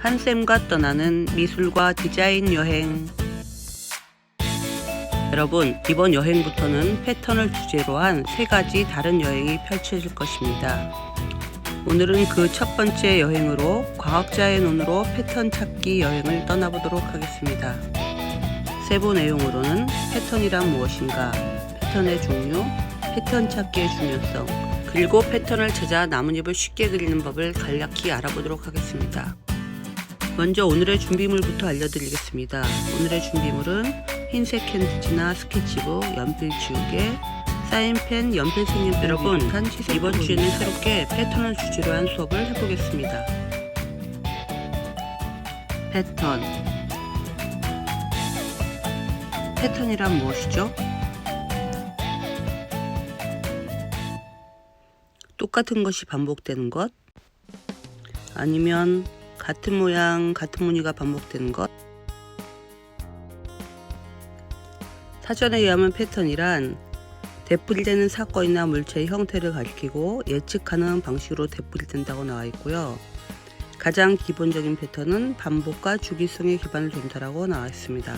한쌤과 떠나는 미술과 디자인 여행. 여러분, 이번 여행부터는 패턴을 주제로 한 3가지 다른 여행이 펼쳐질 것입니다. 오늘은 그 첫 번째 여행으로 과학자의 눈으로 패턴 찾기 여행을 떠나보도록 하겠습니다. 세부 내용으로는 패턴이란 무엇인가, 패턴의 종류, 패턴 찾기의 중요성, 그리고 패턴을 찾아 나뭇잎을 쉽게 그리는 법을 간략히 알아보도록 하겠습니다. 먼저 오늘의 준비물부터 알려드리겠습니다. 오늘의 준비물은 흰색 캔디지나 스케치북, 연필 지우개, 사인펜, 연필 색연필. 여러분, 이번 주에는 새롭게 패턴을 주제로 한 수업을 해보겠습니다. 패턴이란 무엇이죠? 똑같은 것이 반복되는 것? 아니면 같은 모양, 같은 무늬가 반복되는 것? 사전에 의하면 패턴이란 되풀이되는 사건이나 물체의 형태를 가리키고 예측하는 방식으로 되풀이된다고 나와 있고요. 가장 기본적인 패턴은 반복과 주기성에 기반을 둔다라고 나와 있습니다.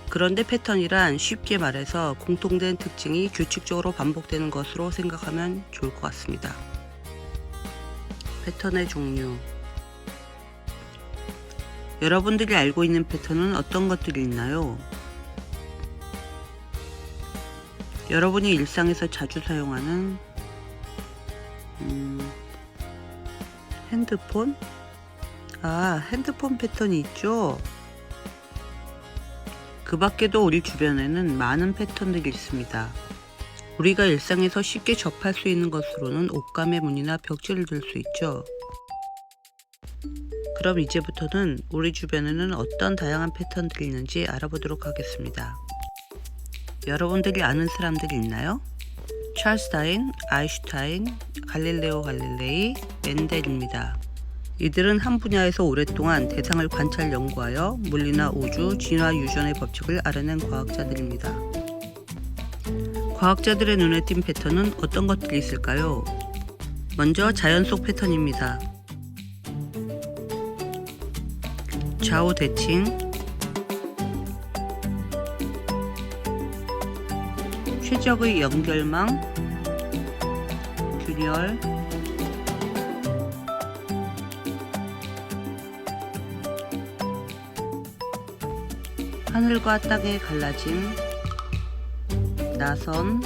그런데 패턴이란 쉽게 말해서 공통된 특징이 규칙적으로 반복되는 것으로 생각하면 좋을 것 같습니다. 패턴의 종류. 여러분들이 알고 있는 패턴은 어떤 것들이 있나요? 여러분이 일상에서 자주 사용하는 핸드폰? 핸드폰 패턴이 있죠. 그 밖에도 우리 주변에는 많은 패턴들이 있습니다. 우리가 일상에서 쉽게 접할 수 있는 것으로는 옷감의 무늬나 벽지를 들 수 있죠. 그럼 이제부터는 우리 주변에는 어떤 다양한 패턴들이 있는지 알아보도록 하겠습니다. 여러분들이 아는 사람들이 있나요? 찰스 다윈, 아인슈타인, 갈릴레오 갈릴레이, 멘델입니다. 이들은 한 분야에서 오랫동안 대상을 관찰 연구하여 물리나 우주, 진화, 유전의 법칙을 알아낸 과학자들입니다. 과학자들의 눈에 띈 패턴은 어떤 것들이 있을까요? 먼저 자연 속 패턴입니다. 좌우 대칭, 최적의 연결망, 균열, 하늘과 땅의 갈라짐, 나선,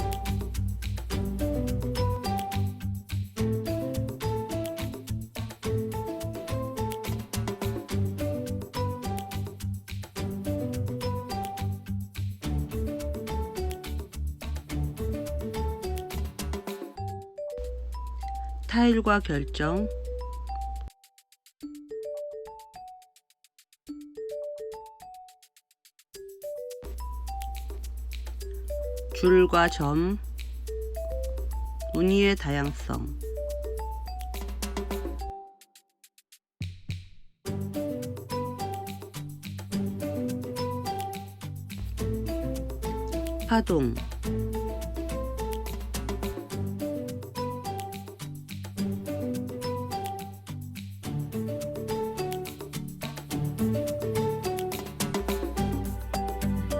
타일과 결정, 줄과 점, 무늬의 다양성, 파동,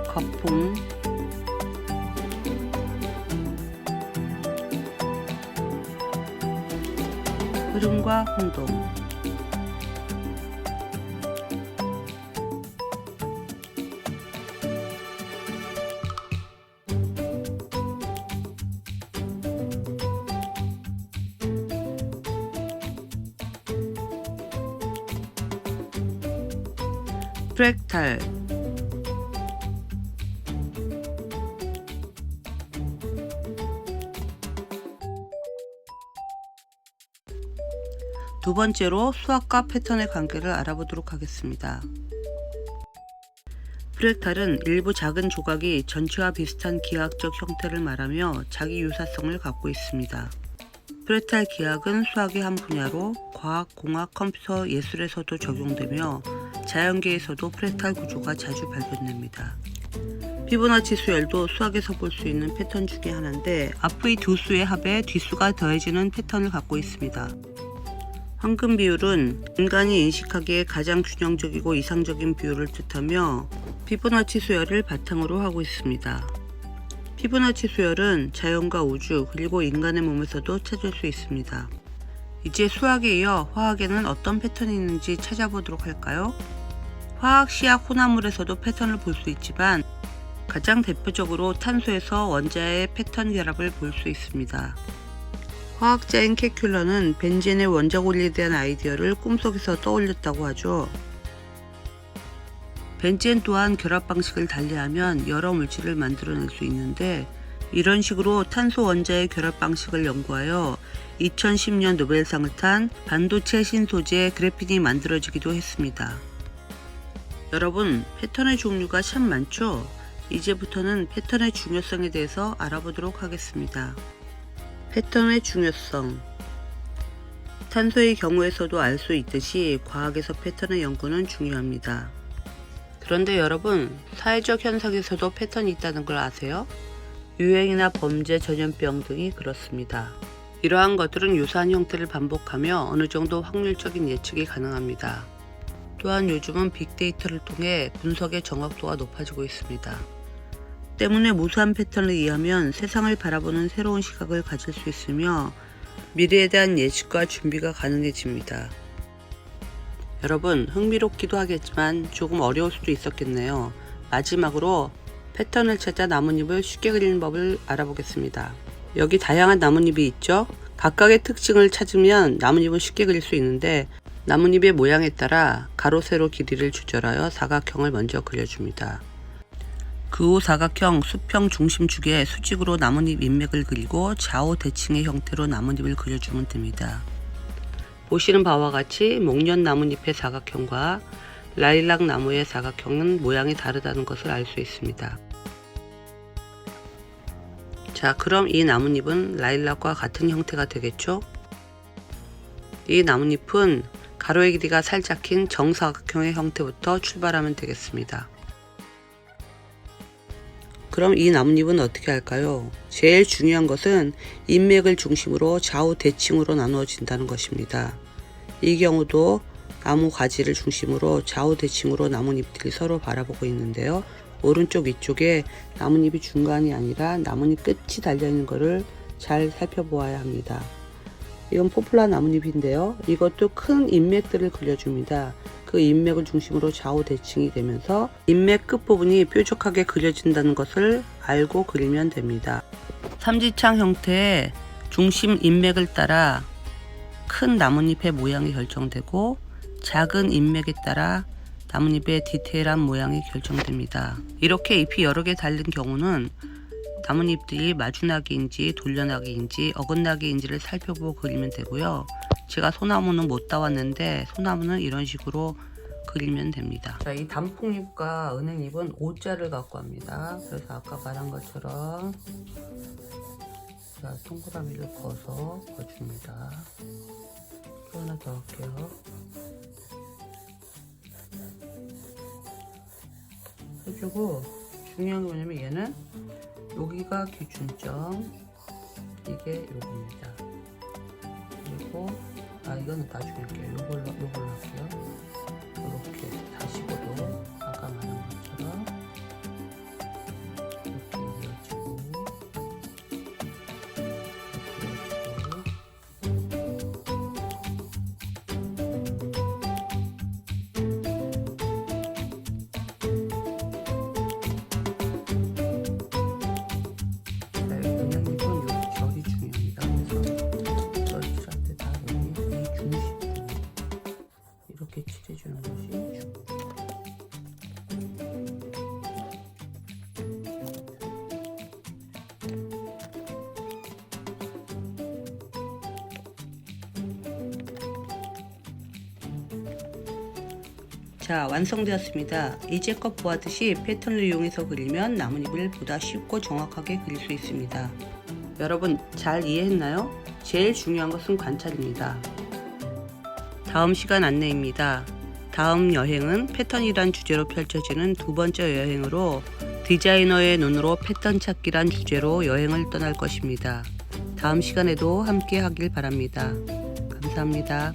거품, 흐름과 혼동, 프랙탈, 두 번째로 수학과 패턴의 관계를 알아보도록 하겠습니다. 프랙탈은 일부 작은 조각이 전체와 비슷한 기하학적 형태를 말하며 자기 유사성을 갖고 있습니다. 프랙탈 기하학은 수학의 한 분야로 과학, 공학, 컴퓨터, 예술에서도 적용되며 자연계에서도 프랙탈 구조가 자주 발견됩니다. 피보나치 수열도 수학에서 볼 수 있는 패턴 중에 하나인데 앞의 두 수의 합에 뒷수가 더해지는 패턴을 갖고 있습니다. 황금 비율은 인간이 인식하기에 가장 균형적이고 이상적인 비율을 뜻하며 피보나치 수열을 바탕으로 하고 있습니다. 피보나치 수열은 자연과 우주 그리고 인간의 몸에서도 찾을 수 있습니다. 이제 수학에 이어 화학에는 어떤 패턴이 있는지 찾아보도록 할까요? 화학, 시약, 혼합물에서도 패턴을 볼 수 있지만 가장 대표적으로 탄소에서 원자의 패턴 결합을 볼 수 있습니다. 화학자인 케큘러는 벤젠의 원자 원리에 대한 아이디어를 꿈속에서 떠올렸다고 하죠. 벤젠 또한 결합 방식을 달리하면 여러 물질을 만들어낼 수 있는데 이런 식으로 탄소 원자의 결합 방식을 연구하여 2010년 노벨상을 탄 반도체 신소재 그래핀이 만들어지기도 했습니다. 여러분, 패턴의 종류가 참 많죠? 이제부터는 패턴의 중요성에 대해서 알아보도록 하겠습니다. 패턴의 중요성. 탄소의 경우에서도 알 수 있듯이 과학에서 패턴의 연구는 중요합니다. 그런데 여러분, 사회적 현상에서도 패턴이 있다는 걸 아세요? 유행이나 범죄, 전염병 등이 그렇습니다. 이러한 것들은 유사한 형태를 반복하며 어느 정도 확률적인 예측이 가능합니다. 또한 요즘은 빅데이터를 통해 분석의 정확도가 높아지고 있습니다. 때문에 무수한 패턴을 이해하면 세상을 바라보는 새로운 시각을 가질 수 있으며 미래에 대한 예측과 준비가 가능해집니다. 여러분, 흥미롭기도 하겠지만 조금 어려울 수도 있었겠네요. 마지막으로 패턴을 찾아 나뭇잎을 쉽게 그리는 법을 알아보겠습니다. 여기 다양한 나뭇잎이 있죠? 각각의 특징을 찾으면 나뭇잎은 쉽게 그릴 수 있는데 나뭇잎의 모양에 따라 가로, 세로 길이를 조절하여 사각형을 먼저 그려줍니다. 그 후 사각형, 수평 중심축에 수직으로 나뭇잎 인맥을 그리고 좌우 대칭의 형태로 나뭇잎을 그려주면 됩니다. 보시는 바와 같이 목련 나뭇잎의 사각형과 라일락 나무의 사각형은 모양이 다르다는 것을 알 수 있습니다. 자, 그럼 이 나뭇잎은 라일락과 같은 형태가 되겠죠? 이 나뭇잎은 가로의 길이가 살짝 긴 정사각형의 형태부터 출발하면 되겠습니다. 그럼 이 나뭇잎은 어떻게 할까요? 제일 중요한 것은 인맥을 중심으로 좌우 대칭으로 나누어진다는 것입니다. 이 경우도 나무 가지를 중심으로 좌우 대칭으로 나뭇잎들이 서로 바라보고 있는데요. 오른쪽 위쪽에 나뭇잎이 중간이 아니라 나뭇잎 끝이 달려있는 것을 잘 살펴보아야 합니다. 이건 포플라 나뭇잎인데요. 이것도 큰 인맥들을 그려줍니다. 그 인맥을 중심으로 좌우 대칭이 되면서 인맥 끝부분이 뾰족하게 그려진다는 것을 알고 그리면 됩니다. 삼지창 형태의 중심 인맥을 따라 큰 나뭇잎의 모양이 결정되고 작은 인맥에 따라 나뭇잎의 디테일한 모양이 결정됩니다. 이렇게 잎이 여러 개 달린 경우는 나뭇잎들이 마주나기인지 돌려나기인지 어긋나기인지를 살펴보고 그리면 되고요. 제가 소나무는 못 따왔는데 소나무는 이런 식으로 그리면 됩니다. 자, 이 단풍잎과 은행잎은 O자를 갖고 합니다. 그래서 아까 말한 것처럼 자, 동그라미를 그어서 그어줍니다. 또 하나 더 할게요. 해주고 중요한 게 뭐냐면 얘는 여기가 기준점, 이게 요겁니다. 그리고 이거는 나중에 할게요. 요걸로 할게요. 이렇게 다시고도 아까 말한 것처럼 이렇게 이어지고 이렇게 칠해주는 것이 중요합니다. 자, 완성되었습니다. 이제껏 보았듯이 패턴을 이용해서 그리면 나뭇잎을 보다 쉽고 정확하게 그릴 수 있습니다. 여러분, 잘 이해했나요? 제일 중요한 것은 관찰입니다. 다음 시간 안내입니다. 다음 여행은 패턴이란 주제로 펼쳐지는 두 번째 여행으로 디자이너의 눈으로 패턴 찾기란 주제로 여행을 떠날 것입니다. 다음 시간에도 함께 하길 바랍니다. 감사합니다.